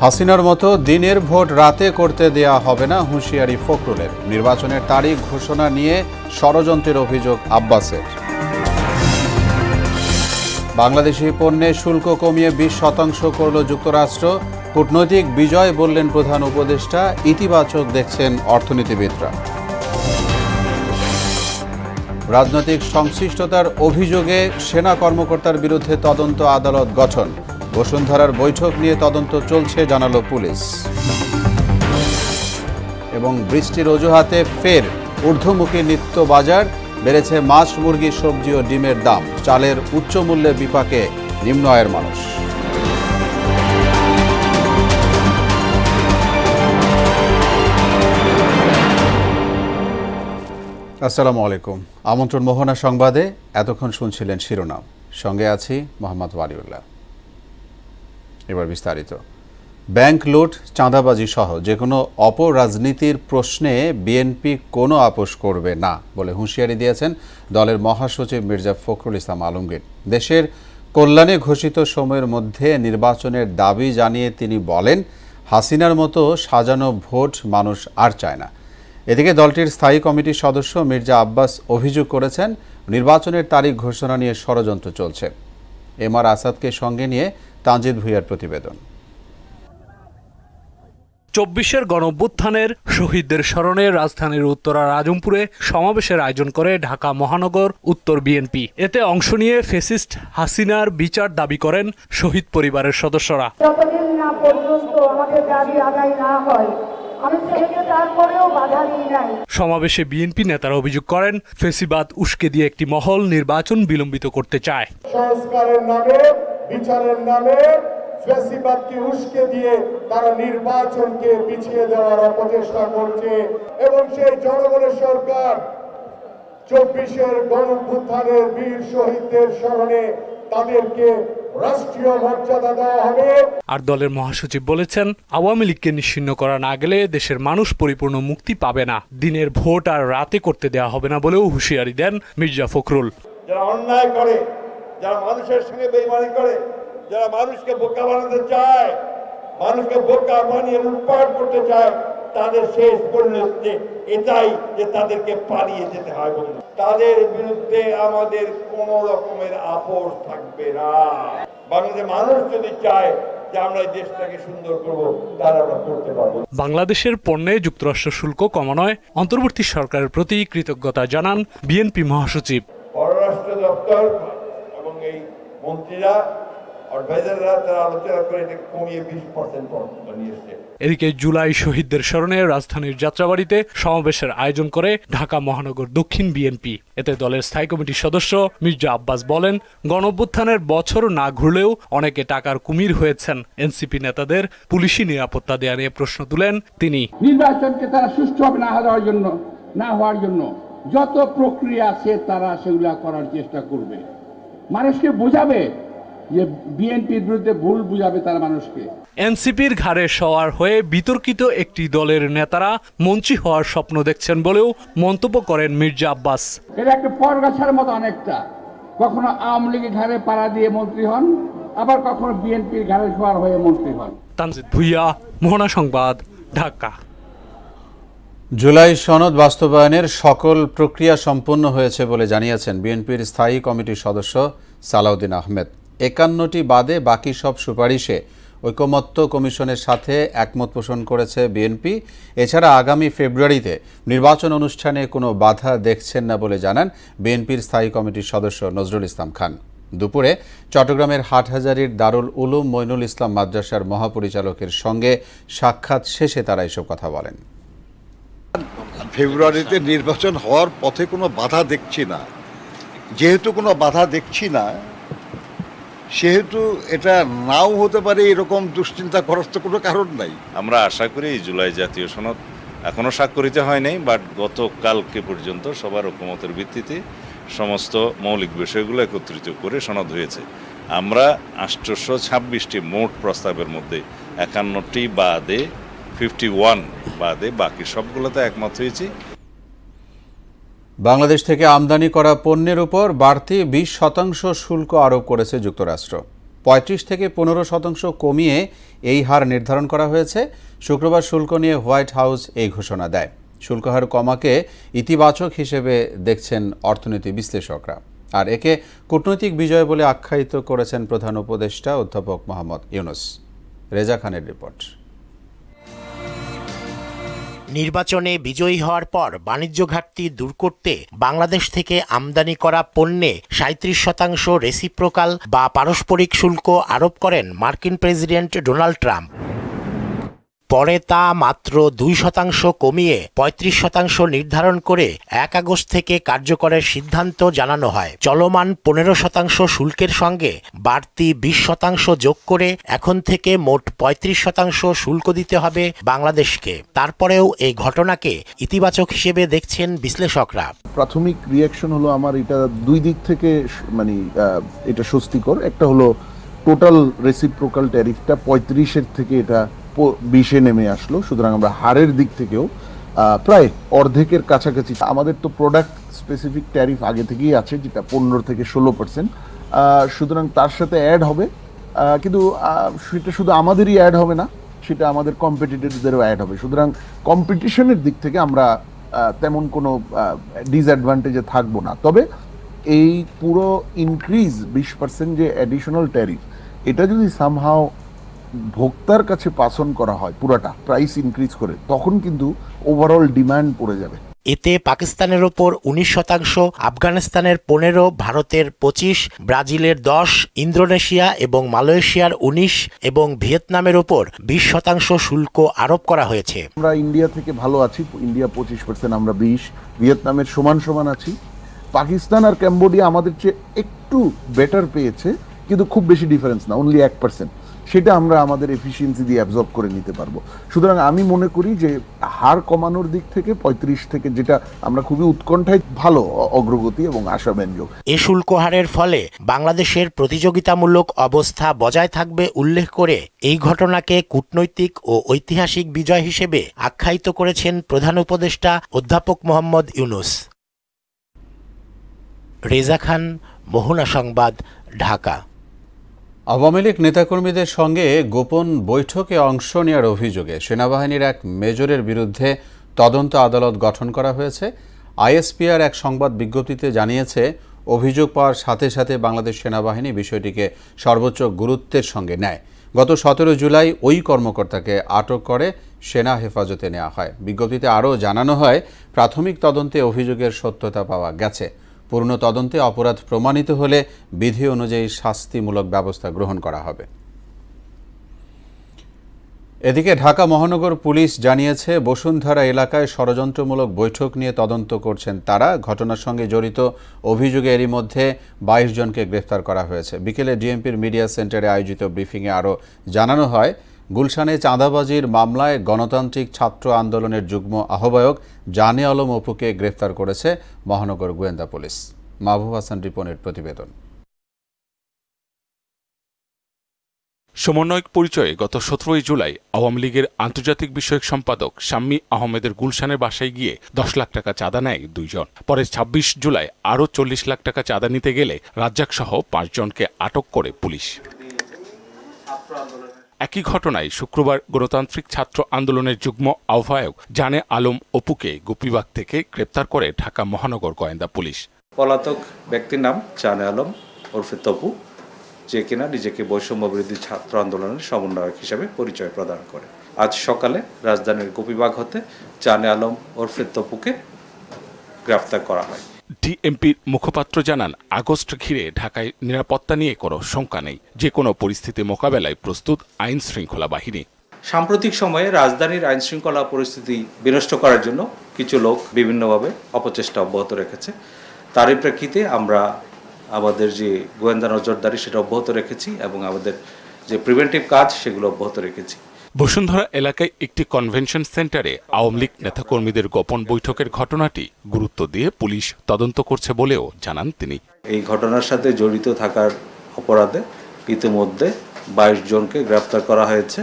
হাসিনার মতো দিনের ভোট রাতে করতে দেয়া হবে না হুঁশিয়ারি ফখরুলের। নির্বাচনের তারিখ ঘোষণা নিয়ে ষড়যন্ত্রের অভিযোগ আব্বাসের। বাংলাদেশি পণ্যে শুল্ক কমিয়ে 20% করল যুক্তরাষ্ট্র। কূটনৈতিক বিজয় বললেন প্রধান উপদেষ্টা। ইতিবাচক দেখছেন অর্থনীতিবিদরা। রাজনৈতিক সংশ্লিষ্টতার অভিযোগে সেনা কর্মকর্তার বিরুদ্ধে তদন্ত আদালত গঠন। বসুন্ধরার বৈঠক নিয়ে তদন্ত চলছে জানালো পুলিশ। এবং বৃষ্টির অজুহাতে ফের ঊর্ধ্বমুখী নিত্য বাজার। বেড়েছে মাছ, মুরগি, সবজি ও ডিমের দাম। চালের উচ্চ মূল্যের বিপাকে নিম্ন আয়ের মানুষ। আসসালামু আলাইকুম। আমন্ত্রণ মোহনা সংবাদে। এতক্ষণ শুনছিলেন শিরোনাম, সঙ্গে আছি মোহাম্মদ ওয়ালিউল্লাহ। এবার বিস্তারিত। ব্যাংক লুট, চাঁদাবাজি সহ যে কোনো অপরাজনীতির প্রশ্নে বিএনপি কোনো আপোষ করবে না বলে হুঁশিয়ারি দিয়েছেন দলের মহাসচিব মির্জা ফখরুল ইসলাম আলমগীর। দেশের কল্যাণে ঘোষিত সময়ের মধ্যে নির্বাচনের দাবি জানিয়ে তিনি বলেন, হাসিনার মতো সাজানো ভোট মানুষ আর চায় না। এদিকে দলটির স্থায়ী কমিটির সদস্য মির্জা আব্বাস অভিযোগ করেছেন, নির্বাচনের তারিখ ঘোষণা নিয়ে ষড়যন্ত্র চলছে। এমআর আসাদকে সঙ্গে নিয়ে তানজিদ ভুঁইয়ার প্রতিবেদন। ২৪-এর গণঅভ্যুত্থানের শহীদদের স্মরণে রাজধানীর উত্তরার আজমপুরে সমাবেশের আয়োজন করে ঢাকা মহানগর উত্তর বিএনপি। এতে অংশ নিয়ে ফ্যাসিস্ট হাসিনার বিচার দাবি করেন শহীদ পরিবারের সদস্যরা। যতদিন না পর্যন্ত আমাদের দাবি আদায় না হয়, আমি ছেলেকে তারপরেও বাধা দিই নাই। সমাবেশে বিএনপি নেতারা অভিযোগ করেন, ফেসিবাদ উস্কে দিয়ে একটি মহল নির্বাচন বিলম্বিত করতে চায়। সংস্কারের নামে, বিচারের নামে ফেসিবাদকে উস্কে দিয়ে তারা নির্বাচনকে পিছিয়ে দেওয়ার অপচেষ্টা করছে। এবং সেই জনগণের সরকার ২৪-এর গণঅভ্যুত্থানের বীর শহীদদের স্মরণে তাদেরকে রাষ্ট্রীয় মর্যাদা দেওয়া হবে। আর দলের মহাসচিব বলেছেন, আওয়ামী লীগকে নিশ্চিহ্ন করা না গেলে দেশের মানুষ পরিপূর্ণ মুক্তি পাবে না। দিনের ভোট আর রাতে করতে দেওয়া হবে না বলেও হুঁশিয়ারি দেন মির্জা ফখরুল। যারা অন্যায় করে, যারা মানুষের সঙ্গে বেইমানি করে, যারা মানুষকে বোকা বানাতে চায়, মানুষকে বোকা বানিয়ে লুটপাট করতে চায়, তাদের শেষ পরিণতি এটাই যে তাদেরকে পালিয়ে যেতে হয়। তাদের বিরুদ্ধে আমাদের কোন রকমের আপোষ থাকবে না। বাংলাদেশের মানুষ যদি চায় যে আমরা এই দেশটাকে সুন্দর করব, তারা আমরা করতে পারবো। বাংলাদেশের পণ্যে যুক্তরাষ্ট্র শুল্ক কমানোয় অন্তর্বর্তী সরকারের প্রতি কৃতজ্ঞতা জানান বিএনপি মহাসচিব। পররাষ্ট্র দপ্তর এবং এই মন্ত্রীরা আলোচনা করে এটা কমিয়ে 20% নিয়ে এসেছে। এদিকে জুলাই শহীদদের স্মরণে রাজধানীর যাত্রাবাড়িতে সমাবেশের আয়োজন করে ঢাকা মহানগর দক্ষিণ বিএনপি। এতে দলের স্থায়ী কমিটির সদস্য মির্জা আব্বাস বলেন, গণঅভ্যুত্থানের বছর না ঘুরলেও অনেকে টাকার কুমির হয়েছেন। এনসিপি নেতাদের পুলিশি নিরাপত্তা দেয়া নিয়ে প্রশ্ন তুলেন তিনি। নির্বাচনকে তারা সুষ্ঠুভাবে না হওয়ার জন্য যত প্রক্রিয়া আছে তারা সেগুলা করার চেষ্টা করবে। মানুষকে বোঝাবে যে বিএনপির বিরুদ্ধে ভুল বুঝাবে তারা মানুষকে। এনসিপির ঘাড়ে সওয়ার হয়ে বিতর্কিত একটি দলের নেতারা মন্ত্রী হওয়ার স্বপ্ন দেখছেন বলেও মন্তব্য করেন মির্জা আব্বাস। এটা একটা পরগাছার মতো অনেকটা, কখনো আওয়ামী লীগের ঘাড়ে পাড়া দিয়ে মন্ত্রী হন, আবার কখনো বিএনপির ঘাড়ে সওয়ার হয়ে মন্ত্রী হন। তানজিদ ভুঁইয়া, মোহনা সংবাদ, ঢাকা। জুলাই সনদ বাস্তবায়নের সকল প্রক্রিয়া সম্পন্ন হয়েছে বলে জানিয়েছেন বিএনপির স্থায়ী কমিটির সদস্য সালাউদ্দিন আহমেদ। 51টি বাদে বাকি সব সুপারিশে ঐকমত্য কমিশনের সাথে একমত পোষণ করেছে বিএনপি। এছাড়া আগামী ফেব্রুয়ারিতে নির্বাচন অনুষ্ঠানে কোনো বাধা দেখছেন না বলে জানান বিএনপির স্থায়ী কমিটির সদস্য নজরুল ইসলাম খান। দুপুরে চট্টগ্রামের হাটহাজারীর দারুল উলুম মইনুল ইসলাম মাদ্রাসার মহাপরিচালকের সঙ্গে সাক্ষাৎ শেষে তারা এসব কথা বলেন। ফেব্রুয়ারিতে নির্বাচন হওয়ার পথে কোনো বাধা দেখছি না। যেহেতু কোনো বাধা দেখছি না, সেহেতু এটা নাও হতে পারে এরকম দুশ্চিন্তা করার তো কোনো কারণ নাই। আমরা আশা করি জুলাই জাতীয় সনদ এখনো স্বাক্ষরিত হয় নাই, বাট গতকালকে পর্যন্ত সবার ঐকমতের ভিত্তিতে সমস্ত মৌলিক বিষয়গুলো একত্রিত করে সনদ হয়েছে। আমরা 826টি মোট প্রস্তাবের মধ্যে 51টি বাদে 51 বাদে বাকি সবগুলোতে একমত হয়েছি। বাংলাদেশ থেকে আমদানি করা পণ্যের উপর বাড়তি 20% শুল্ক আরোপ করেছে যুক্তরাষ্ট্র। 35 থেকে 15% কমিয়ে এই হার নির্ধারণ করা হয়েছে। শুক্রবার শুল্ক নিয়ে হোয়াইট হাউস এই ঘোষণা দেয়। শুল্ক হার কমাকে ইতিবাচক হিসেবে দেখছেন অর্থনীতি বিশ্লেষকরা, আর একে কূটনৈতিক বিজয় বলে আখ্যায়িত করেছেন প্রধান উপদেষ্টা অধ্যাপক মোহাম্মদ ইউনুস। রেজা খানের রিপোর্ট। নির্বাচনে বিজয়ী হওয়ার পর বাণিজ্য ঘাটতি দূর করতে বাংলাদেশ থেকে আমদানি করা পণ্যে 37% রেসিপ্রোকাল বা পারস্পরিক শুল্ক আরোপ করেন মার্কিন প্রেসিডেন্ট ডোনাল্ড ট্রাম্প। পরে তা মাত্র 2% কমিয়ে 35% নির্ধারণ করে 1 আগস্ট থেকে কার্যকরের সিদ্ধান্ত জানানো হয়। চলমান 15% শুল্কের সঙ্গে বাড়তি 20% যোগ করে এখন থেকে মোট 35% শুল্ক দিতে হবে বাংলাদেশকে। তারপরেও এই ঘটনাকে ইতিবাচক হিসেবে দেখছেন বিশ্লেষকরা। প্রাথমিক রিয়াকশন হলো আমার এটা দুই দিক থেকে, মানে এটা স্বস্তিকর। একটা হলো টোটাল রেসিপ্রোকাল ট্যারিফটা 35-এর থেকে এটা 20-এ নেমে আসলো, সুতরাং আমরা হারের দিক থেকেও প্রায় অর্ধেকের কাছাকাছি। আমাদের তো প্রোডাক্ট স্পেসিফিক ট্যারিফ আগে থেকেই আছে, যেটা 15 থেকে 16%, সুতরাং তার সাথে অ্যাড হবে। কিন্তু সেটা শুধু আমাদেরই অ্যাড হবে না, সেটা আমাদের কম্পিটিটরদেরও অ্যাড হবে। সুতরাং কম্পিটিশনের দিক থেকে আমরা তেমন কোনো ডিসঅ্যাডভান্টেজে থাকবো না। তবে এই পুরো ইনক্রিজ 20% যে অ্যাডিশনাল ট্যারিফ, এটা যদি সামহাও ভোক্তার কাছে পাস অন করা হয় পুরাটা প্রাইস ইনক্রিজ করে, তখন কিন্তু ওভারঅল ডিমান্ড পড়ে যাবে। এতে পাকিস্তানের ওপর 19%, আফগানিস্তানের 15%, ভারতের 25%, ব্রাজিলের 10%, ইন্দোনেশিয়া এবং মালয়েশিয়ার 19% এবং ভিয়েতনামের ওপর 20% শুল্ক আরোপ করা হয়েছে। আমরা ইন্ডিয়া থেকে ভালো আছি, ইন্ডিয়া 25%, আমরা 20%, ভিয়েতনামের সমান সমান আছি। পাকিস্তান আর ক্যাম্বোডিয়া আমাদের চেয়ে একটু বেটার পেয়েছে, কিন্তু খুব বেশি ডিফারেন্স না, অনলি 1%। সেটা আমরা আমাদের এফিসিয়েন্সি দিয়ে অ্যাবজর্ব করে নিতে পারবো। সুতরাং আমি মনে করি যে হার কমানোর দিক থেকে 35 থেকে, যেটা আমরা খুবই উৎকণ্ঠায়, ভালো অগ্রগতি এবং আশাব্যঞ্জক। এ শুল্ক হারের ফলে বাংলাদেশের প্রতিযোগিতামূলক অবস্থা বজায় থাকবে উল্লেখ করে এই ঘটনাকে কূটনৈতিক ও ঐতিহাসিক বিজয় হিসেবে আখ্যায়িত করেছেন প্রধান উপদেষ্টা অধ্যাপক মোহাম্মদ ইউনুস। রেজা খান, মোহনা সংবাদ, ঢাকা। আওয়ামী লীগ নেতাকর্মীদের সঙ্গে গোপন বৈঠকে অংশ নেওয়ার অভিযোগে সেনাবাহিনীর এক মেজরের বিরুদ্ধে তদন্ত আদালত গঠন করা হয়েছে। আইএসপিআর এক সংবাদ বিজ্ঞপ্তিতে জানিয়েছে, অভিযোগ পাওয়ার সাথে সাথে বাংলাদেশ সেনাবাহিনী বিষয়টিকে সর্বোচ্চ গুরুত্বের সঙ্গে নেয়। গত 17 জুলাই ওই কর্মকর্তাকে আটক করে সেনা হেফাজতে নেওয়া হয়। বিজ্ঞপ্তিতে আরও জানানো হয়, প্রাথমিক তদন্তে অভিযোগের সত্যতা পাওয়া গেছে। পূর্ণ তদন্তে অপরাধ প্রমাণিত হলে বিধি অনুযায়ী শাস্তিমূলক ব্যবস্থা গ্রহণ করা হবে। এদিকে ঢাকা মহানগর পুলিশ জানিয়েছে, বসুন্ধরা এলাকায় ষড়যন্ত্রমূলক বৈঠক নিয়ে তদন্ত করছেন তারা। ঘটনার সঙ্গে জড়িত অভিযোগে এরই মধ্যে 22 জনকে গ্রেফতার করা হয়েছে। বিকেলে ডিএমপির মিডিয়া সেন্টারে আয়োজিত ব্রিফিংয়ে আরও জানানো হয়, গুলশানে চাঁদাবাজির মামলায় গণতান্ত্রিক ছাত্র আন্দোলনের যুগ্ম আহ্বায়ক জানে আলম অপুকে গ্রেফতার করেছে মহানগর গোয়েন্দা পুলিশ। মাহবুব হাসান রিপনের প্রতিবেদন। সমন্বয়ক পরিচয়ে গত 17 জুলাই আওয়ামী লীগের আন্তর্জাতিক বিষয়ক সম্পাদক শাম্মী আহমেদের গুলশানের বাসায় গিয়ে 10 লাখ টাকা চাঁদা নেয় 2 জন। পরে 26 জুলাই আরও 40 লাখ টাকা চাঁদা নিতে গেলে রাজ্জাক সহ 5 জনকে আটক করে পুলিশ। একই ঘটনায় শুক্রবার গণতান্ত্রিক ছাত্র আন্দোলনের যুগ্ম আহ্বায়ক জানে আলম অপুকে গোপীবাগ থেকে গ্রেপ্তার করে ঢাকা মহানগর গোয়েন্দা পুলিশ। পলাতক ব্যক্তির নাম জানে আলম ওরফে তপু, যে কিনা নিজেকে বৈষম্য বিরোধী ছাত্র আন্দোলনের সমন্বয়ক হিসেবে পরিচয় প্রদান করে। আজ সকালে রাজধানীর গোপীবাগ হতে জানে আলম ওরফে তপুকে গ্রেফতার করা হয়। ডিএমপির মুখপাত্র জানান, আগস্ট ঘিরে ঢাকায় নিরাপত্তা নিয়ে কোনো শঙ্কা নেই। যে কোনো পরিস্থিতি মোকাবেলায় প্রস্তুত আইন শৃঙ্খলা বাহিনী। সাম্প্রতিক সময়ে রাজধানীর আইন শৃঙ্খলা পরিস্থিতি বিনষ্ট করার জন্য কিছু লোক বিভিন্নভাবে অপচেষ্টা অব্যাহত রেখেছে। তারই প্রেক্ষিতে আমরা আমাদের যে গোয়েন্দা নজরদারি সেটা অব্যাহত রেখেছি এবং আমাদের যে প্রিভেন্টিভ কাজ সেগুলো অব্যাহত রেখেছি। বসুন্ধরা এলাকায় একটি কনভেনশন সেন্টারে আওয়ামী লীগ নেতাকর্মীদের গোপন বৈঠকের ঘটনাটি গুরুত্ব দিয়ে পুলিশ তদন্ত করছে বলেও জানান তিনি। এই ঘটনার সাথে জড়িত থাকার অপরাধে ইতিমধ্যে 22 জনকে গ্রেফতার করা হয়েছে।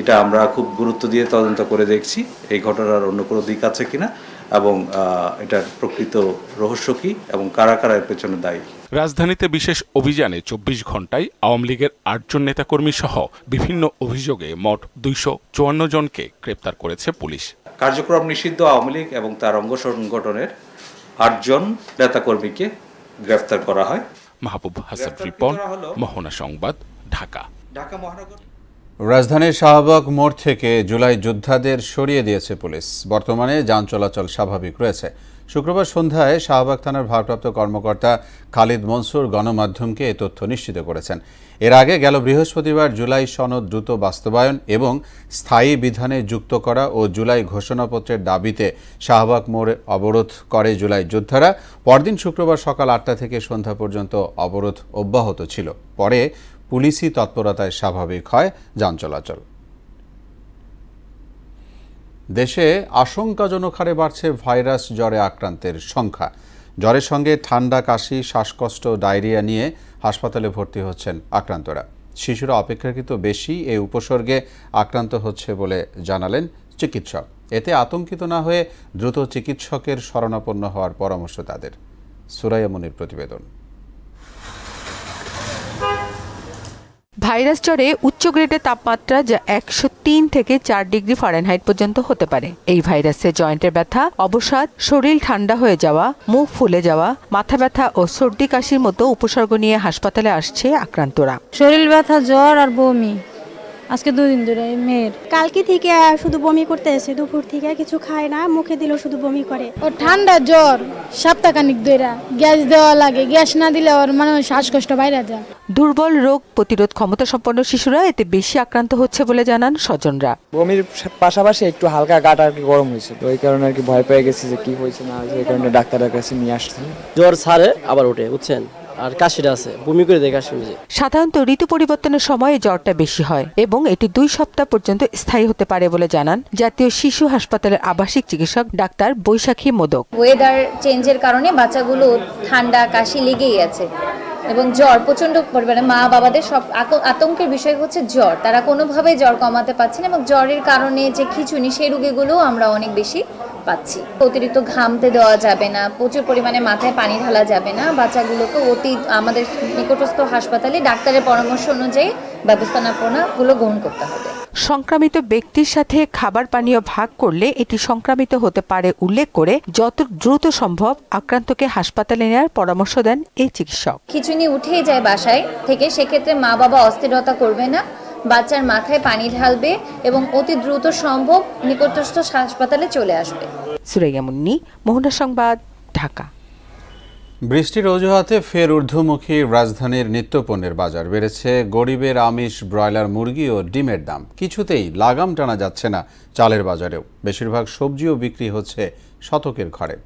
এটা আমরা খুব গুরুত্ব দিয়ে তদন্ত করে দেখছি এই ঘটনার অন্য কোনো দিক আছে কিনা এবং এটার প্রকৃত রহস্য কি এবং কারা কারা এর পেছনে দায়ী। রাজধানীতে বিশেষ অভিযানে ২৪ ঘণ্টায় আওয়ামী লীগের ৮ জন নেতাকর্মী সহ বিভিন্ন অভিযোগে মোট ২৫৪ জনকে গ্রেপ্তার করেছে পুলিশ। কার্যক্রম নিষিদ্ধ আওয়ামী লীগ এবং তার অঙ্গ সংগঠনের ৮ জন নেতাকর্মীকে গ্রেফতার করা হয়। মাহবুব হাসান রিপন, মোহনা সংবাদ, ঢাকা। ঢাকা মহানগর রাজধানীর শাহবাগ মোড় থেকে জুলাই যোদ্ধাদের সরিয়ে দিয়েছে পুলিশ। বর্তমানে যান চলাচল স্বাভাবিক রয়েছে। শুক্রবার সন্ধ্যায় শাহবাগ থানার ভারপ্রাপ্ত কর্মকর্তা খালিদ মনসুর গণমাধ্যমকে এ তথ্য নিশ্চিত করেছেন। এর আগে গেল বৃহস্পতিবার জুলাই সনদ দ্রুত বাস্তবায়ন এবং স্থায়ী বিধানে যুক্ত করা ও জুলাই ঘোষণাপত্রের দাবিতে শাহবাগ মোড়ে অবরোধ করে জুলাই যোদ্ধারা। পরদিন শুক্রবার সকাল ৮টা থেকে সন্ধ্যা পর্যন্ত অবরোধ অব্যাহত ছিল। পরে পুলিশি তৎপরতায় স্বাভাবিক হয় যান চলাচল। দেশে আশঙ্কাজনক হারে বাড়ছে ভাইরাস জ্বরে আক্রান্তের সংখ্যা। জ্বরের সঙ্গে ঠান্ডা, কাশি, শ্বাসকষ্ট, ডায়রিয়া নিয়ে হাসপাতালে ভর্তি হচ্ছেন আক্রান্তরা। শিশুরা অপেক্ষাকৃত বেশি এই উপসর্গে আক্রান্ত হচ্ছে বলে জানালেন চিকিৎসক। এতে আতঙ্কিত না হয়ে দ্রুত চিকিৎসকের শরণাপন্ন হওয়ার পরামর্শ তাদের। সুরাইয়া মুনির প্রতিবেদন। ভাইরাস জ্বরে উচ্চ গ্রেডের তাপমাত্রা যা ১০৩ থেকে ৪ ডিগ্রি ফারেনহাইট পর্যন্ত হতে পারে। এই ভাইরাসে জয়েন্টের ব্যথা, অবসাদ, শরীর ঠান্ডা হয়ে যাওয়া, মুখ ফুলে যাওয়া, মাথা ব্যথা ও সর্দি কাশির মতো উপসর্গ নিয়ে হাসপাতালে আসছে আক্রান্তরা। শরীর ব্যথা, জ্বর আর বমি আজকে 2 দিন ধরে মেয়ের। কালকে থেকে শুধু বমি করতে আছে, দুপুর থেকে কিছু খায় না, মুখে দিলেও শুধু বমি করে। ও ঠান্ডা জ্বর সপ্তাহখানিক ধরে, গ্যাস দেওয়া লাগে, গ্যাস না দিলে ওর মানে শ্বাসকষ্ট বাইরে যায়। দুর্বল রোগ প্রতিরোধ ক্ষমতা সম্পন্ন শিশুরা এতে বেশি আক্রান্ত হচ্ছে বলে জানান স্বজনরা। বমির পাশাপাশি একটু হালকা গাটা আর কি গরম হয়েছে, তো ওই কারণে আর কি ভয় পেয়ে গেছি যে কি হয়েছে না হয়েছে, এই কারণে ডাক্তারের কাছে নিয়ে আসছি। জ্বর ছাড়ে আবার ওঠে, বুঝছেন, আর কাশিটা আছে, বমি করে দেয়, কাশি নিজে। সাধারণত ঋতু পরিবর্তনের সময় জ্বরটা বেশি হয় এবং এটি 2 সপ্তাহ পর্যন্ত স্থায়ী হতে পারে বলে জানান জাতীয় শিশু হাসপাতালের আবাসিক চিকিৎসক ডাক্তার বৈশাখী মোদক। ওয়েদার চেঞ্জের কারণে বাচ্চাগুলো ঠান্ডা, কাশি লেগেই আছে এবং জ্বর প্রচন্ড পরিমাণে। মা বাবাদের সব আতঙ্কের বিষয় হচ্ছে জ্বর, তারা কোনোভাবেই জ্বর কমাতে পারছে না এবং জ্বরের কারণে যে খিঁচুনি, সেই রোগীগুলো আমরা অনেক বেশি পাচ্ছি। অতিরিক্ত ঘামতে দেওয়া যাবে না, প্রচুর পরিমাণে মাথায় পানি ঢালা যাবে না। বাচ্চাগুলোকে আমাদের নিকটস্থ হাসপাতালে ডাক্তারের পরামর্শ অনুযায়ী ব্যবস্থাপনাগুলো গ্রহণ করতে হবে। সংক্রামিত ব্যক্তির সাথে খাবার পানীয় ভাগ করলে এটি সংক্রামিত হতে পারে উল্লেখ করে যত দ্রুত সম্ভব আক্রান্তকে হাসপাতালে নেওয়ার পরামর্শ দেন এই চিকিৎসক। খিঁচুনি উঠেই যায় বাসায় থেকে, সেক্ষেত্রে মা বাবা অস্থিরতা করবে না, বাচ্চার মাথায় পানি ঢালবে এবং অতি দ্রুত সম্ভব নিকটস্থ হাসপাতালে চলে আসবে। সুরাইয়া মুন্নি, মোহনা সংবাদ, ঢাকা। বৃষ্টির অজুহাতে ফের ঊর্ধ্বমুখী রাজধানীর নিত্যপণ্যের বাজার। বেড়েছে গরিবের আমিষ, ব্রয়লার মুরগি ও ডিমের দাম। কিছুতেই লাগাম টানা যাচ্ছে না চালের বাজারেও। বেশিরভাগ সবজিও বিক্রি হচ্ছে শতকের ঘরে।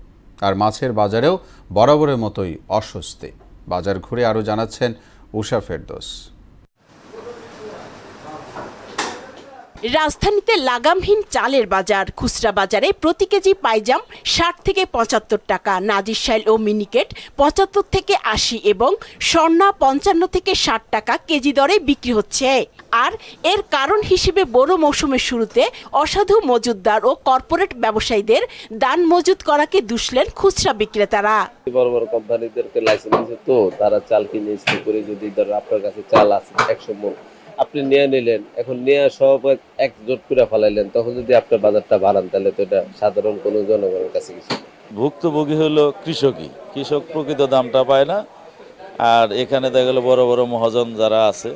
আর মাছের বাজারেও বরাবরের মতোই অস্বস্তি। বাজার ঘুরে আরও জানাচ্ছেন উষা ফেরদৌস। রাজধানীতে লাগামহীন চালের বাজার। খুচরা বাজারে প্রতি কেজি পাইজাম 60 থেকে 75 টাকা, নাজিরশাইল ও মিনিকেট 75 থেকে 80 এবং স্বর্ণা 55 থেকে 60 টাকা কেজি দরে বিক্রি হচ্ছে। আর এর কারণ হিসেবে বড় মৌসুমের শুরুতে অসাধু মজুতদার ও কর্পোরেট ব্যবসায়ীদের দান মজুত করাকে দুষলেন খুচরা বিক্রেতারা। বড় বড় কোম্পানিদেরকে লাইসেন্স দিয়েছে, তো তারা চাল কিনে স্টোর করে, যদি ধর আপনার কাছে চাল আছে 100 মণ, আপনি নিয়ে নিলেন, এখন নিয়ে সব একজোট করে ফেলাইলেন, তখন যদি আপনার বাজারটা বাড়ান তাহলে তো এটা সাধারণ কোনো জনগণের কাছে কিছু। ভুক্তভোগী হলো কৃষকই, কৃষক প্রকৃত দামটা পায় না। আর এখানে দেখা গেলো বড় বড় মহাজন যারা আছে,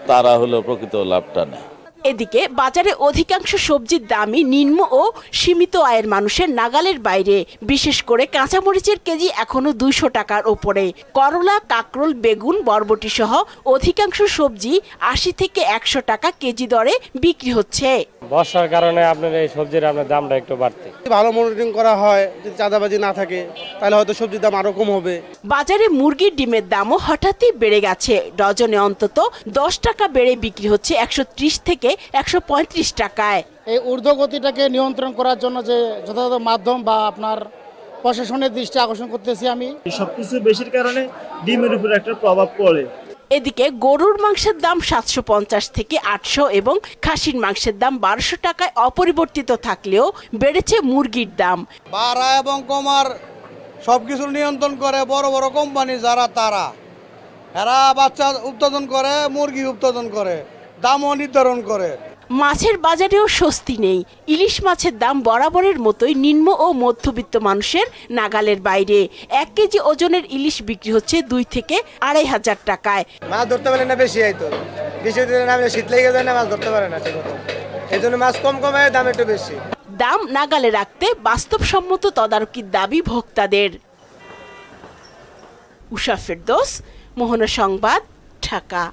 তারা হলো প্রকৃত লাভটা নেয়। এদিকে বাজারে অধিকাংশ সবজির দামই নিম্ন ও সীমিত আয়ের মানুষের নাগালের বাইরে। বিশেষ করে কাঁচামরিচের কেজি এখনো 200 টাকার ওপরে। করলা, কাকরোল, বেগুন, বরবটি সহ অধিকাংশ সবজি 80 থেকে 100 টাকা কেজি দরে বিক্রি হচ্ছে। বর্ষার কারণে আপনার এই সবজির দামটা একটু বাড়ছে। ভালো মনিটরিং করা হয়, যদি চাঁদাবাজি না থাকে তাহলে হয়তো সবজির দাম আরো কম হবে। বাজারে মুরগির ডিমের দামও হঠাৎই বেড়ে গেছে। ডজনে অন্তত 10 টাকা বেড়ে বিক্রি হচ্ছে 130 থেকে 135 টাকায়। এই ঊর্ধ্বগতিটাকে নিয়ন্ত্রণ করার জন্য যে যথাযথ মাধ্যম বা আপনার প্রশাসনের দৃষ্টি আকর্ষণ করতেছি আমি। সবকিছু বেশির কারণে ডিমের উপর একটা প্রভাব পড়ে। এদিকে গরুর মাংসের দাম 750 থেকে 800 এবং খাসির মাংসের দাম 1200 টাকায় অপরিবর্তিত থাকলেও বেড়েছে মুরগির দাম। বাড়া এবং কমার সব কিছু নিয়ন্ত্রণ করে বড় বড় কোম্পানি যারা তারা এরা বাচ্চা উৎপাদন করে, মুরগি উৎপাদন করে, দামও নির্ধারণ করে। মাছের বাজারেও স্বস্তি নেই। ইলিশ মাছের দাম বরাবরের মতোই নিম্ন ও মধ্যবিত্ত মানুষের নাগালের বাইরে। 1 কেজি ওজনের ইলিশ বিক্রি হচ্ছে 2 থেকে 2,500 টাকায়। মাছ ধরতে পারে না, বেশি হয়তো বেশি নামলে শীত লেগে যায় না, মাছ ধরতে পারে না ঠিক মতো, এই জন্য মাছ কম হয়, দাম একটু বেশি। দাম নাগালে রাখতে বাস্তবসম্মত তদারকির দাবি ভোক্তাদের। উষা ফেরদৌস, মোহনা সংবাদ, ঢাকা।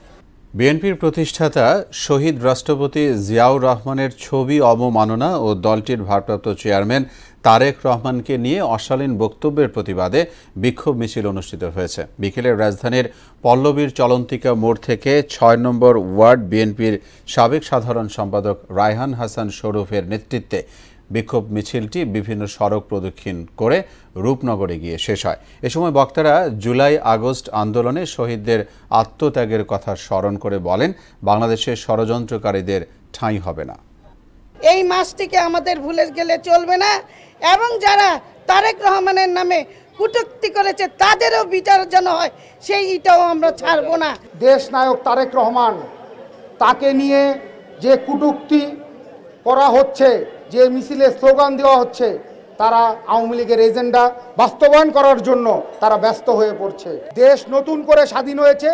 বিএনপির প্রতিষ্ঠাতা শহীদ রাষ্ট্রপতি জিয়াউর রহমানের ছবি অবমাননা ও দলটির ভারপ্রাপ্ত চেয়ারম্যান তারেক রহমানকে নিয়ে অশালীন বক্তব্যের প্রতিবাদে বিক্ষোভ মিছিল অনুষ্ঠিত হয়েছে। বিকেলে রাজধানীর পল্লবীর চলন্তিকা মোড় থেকে ৬ নম্বর ওয়ার্ড বিএনপির সাবেক সাধারণ সম্পাদক রায়হান হাসান শরীফের নেতৃত্বে বিক্ষোভ মিছিলটি বিভিন্ন সড়ক প্রদক্ষিণ করে রূপনগরে গিয়ে শেষ হয়। এ সময় বক্তারা জুলাই আগস্ট আন্দোলনে শহীদদের আত্মত্যাগের কথা স্মরণ করে বলেন, বাংলাদেশের ষড়যন্ত্রকারীদের ঠাঁই হবে না। এই মাসটিকে আমাদের ভুলে গেলে চলবে না এবং যারা তারেক রহমানের নামে কটূক্তি করেছে তাদেরও বিচার যেন হয়, সেইটাও আমরা ছাড়বো না। দেশ নায়ক তারেক রহমান, তাকে নিয়ে যে কটূক্তি করা হচ্ছে, যে মিছিলে স্লোগান দেওয়া হচ্ছে, তারা আওয়ামী লীগের এজেন্ডা বাস্তবায়ন করার জন্য তারা ব্যস্ত হয়ে পড়ছে। দেশ নতুন করে স্বাধীন হয়েছে,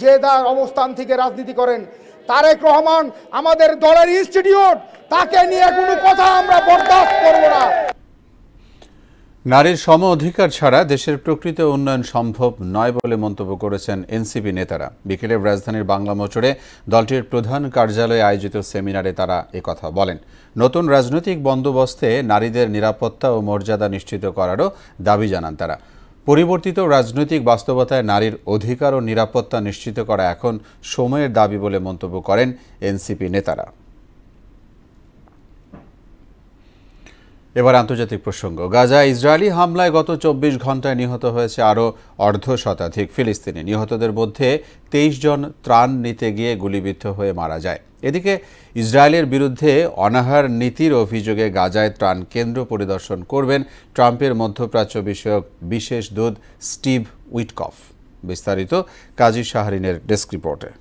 যে যার অবস্থান থেকে রাজনীতি করেন। তারেক রহমান আমাদের দলের ইনস্টিটিউট, তাকে নিয়ে কোনো কথা আমরা বরদাস্ত করব না। নারীর সম অধিকার ছাড়া দেশের প্রকৃত উন্নয়ন সম্ভব নয় বলে মন্তব্য করেছেন এনসিপি নেতারা। বিকেলে রাজধানীর বাংলা মোটরে দলটির প্রধান কার্যালয়ে আয়োজিত সেমিনারে তারা একথা বলেন। নতুন রাজনৈতিক বন্দোবস্তে নারীদের নিরাপত্তা ও মর্যাদা নিশ্চিত করারও দাবি জানান তারা। পরিবর্তিত রাজনৈতিক বাস্তবতায় নারীর অধিকার ও নিরাপত্তা নিশ্চিত করা এখন সময়ের দাবি বলে মন্তব্য করেন এনসিপি নেতারা। এবার আন্তর্জাতিক প্রসঙ্গ। গাজায় ইসরায়েলি হামলায় গত 24 ঘন্টায় নিহত হয়েছে আরও অর্ধশতাধিক ফিলিস্তিনি। নিহতদের মধ্যে 23 জন ত্রাণ নিতে গিয়ে গুলিবিদ্ধ হয়ে মারা যায়। এদিকে ইসরায়েলের বিরুদ্ধে অনাহার নীতির অভিযোগে গাজায় ত্রাণ কেন্দ্র পরিদর্শন করবেন ট্রাম্পের মধ্যপ্রাচ্য বিষয়ক বিশেষ দূত স্টিভ উইটকফ। বিস্তারিত কাজী শাহরিনের ডেস্ক রিপোর্টে।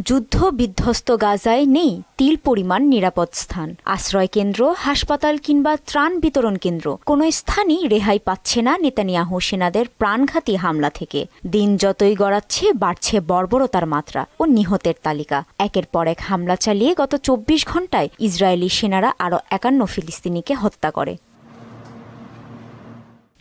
যুদ্ধ বিধ্বস্ত গাজায় নেই তিল পরিমাণ নিরাপদ স্থান, আশ্রয় কেন্দ্র, হাসপাতাল কিংবা ত্রাণ বিতরণ কেন্দ্র। কোনো স্থানই রেহাই পাচ্ছে না নেতানিয়াহু সেনাদের প্রাণঘাতী হামলা থেকে। দিন যতই গড়াচ্ছে বাড়ছে বর্বরতার মাত্রা ও নিহতের তালিকা। একের পর এক হামলা চালিয়ে গত 24 ঘন্টায় ইসরায়েলি সেনারা আরও 51 ফিলিস্তিনিকে হত্যা করে।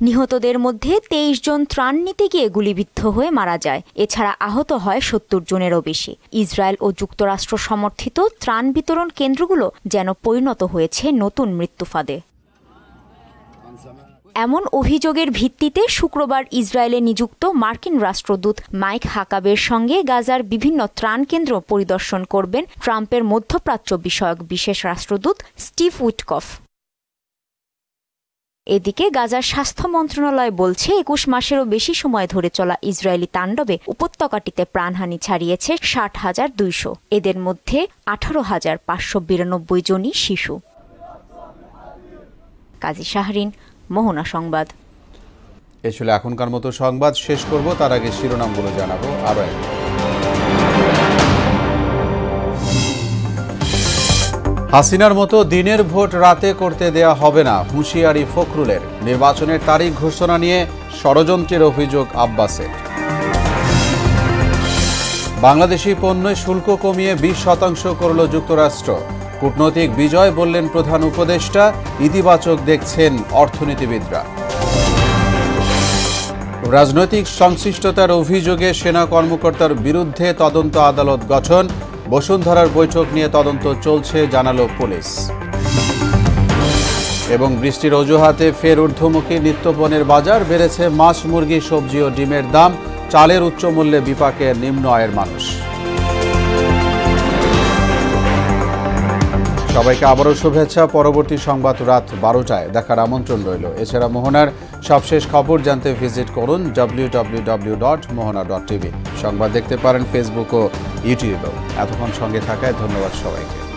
নিহতদের মধ্যে 23 জন ত্রাণ নিতে গিয়ে গুলিবিদ্ধ হয়ে মারা যায়। এছাড়া আহত হয় 70 জনেরও বেশি। ইসরায়েল ও যুক্তরাষ্ট্র সমর্থিত ত্রাণ বিতরণ কেন্দ্রগুলো যেন পরিণত হয়েছে নতুন মৃত্যুফাঁদে। এমন অভিযোগের ভিত্তিতে শুক্রবার ইসরায়েলে নিযুক্ত মার্কিন রাষ্ট্রদূত মাইক হাকাবের সঙ্গে গাজার বিভিন্ন ত্রাণ কেন্দ্র পরিদর্শন করবেন ট্রাম্পের মধ্যপ্রাচ্য বিষয়ক বিশেষ রাষ্ট্রদূত স্টিভ উইটকফ। এদিকে গাজার স্বাস্থ্য মন্ত্রণালয় বলছে 21 মাসেরও বেশি সময় ধরে চলা ইসরায়েলি তাণ্ডবে উপত্যকাটিতে প্রাণহানি ছাড়িয়েছে 60,200। এদের মধ্যে 18,592 জনই শিশু। কাজী শাহরিন, মোহনা সংবাদ। এ ছিল এখনকার মতো সংবাদ। শেষ করব তার আগে শিরোনামগুলো জানাবো আরও একবার। হাসিনার মতো দিনের ভোট রাতে করতে দেয়া হবে না, হুঁশিয়ারি ফখরুলের। নির্বাচনের তারিখ ঘোষণা নিয়ে ষড়যন্ত্রের অভিযোগ আব্বাসের। বাংলাদেশি পণ্যে শুল্ক কমিয়ে 20% করল যুক্তরাষ্ট্র। কূটনৈতিক বিজয় বললেন প্রধান উপদেষ্টা, ইতিবাচক দেখছেন অর্থনীতিবিদরা। রাজনৈতিক সংশ্লিষ্টতার অভিযোগে সেনা কর্মকর্তার বিরুদ্ধে তদন্ত আদালত গঠন। বসুন্ধরার বৈঠক নিয়ে তদন্ত চলছে জানালো পুলিশ। এবং বৃষ্টির অজুহাতে ফের ঊর্ধ্বমুখী নিত্যপণ্যের বাজার, বেড়েছে মাছ, মুরগি, সবজি ও ডিমের দাম। চালের উচ্চ মূল্যে বিপাকে নিম্ন আয়ের মানুষ। সবাইকে আবারও শুভেচ্ছা। পরবর্তী সংবাদ রাত 12টায় দেখার আমন্ত্রণ রইল। এছাড়া মোহনার সবশেষ খবর জানতে ভিজিট করুন www.mohana.tv। সংবাদ দেখতে পারেন ফেসবুক ও ইউটিউবেও। এতক্ষণ সঙ্গে থাকায় ধন্যবাদ সবাইকে।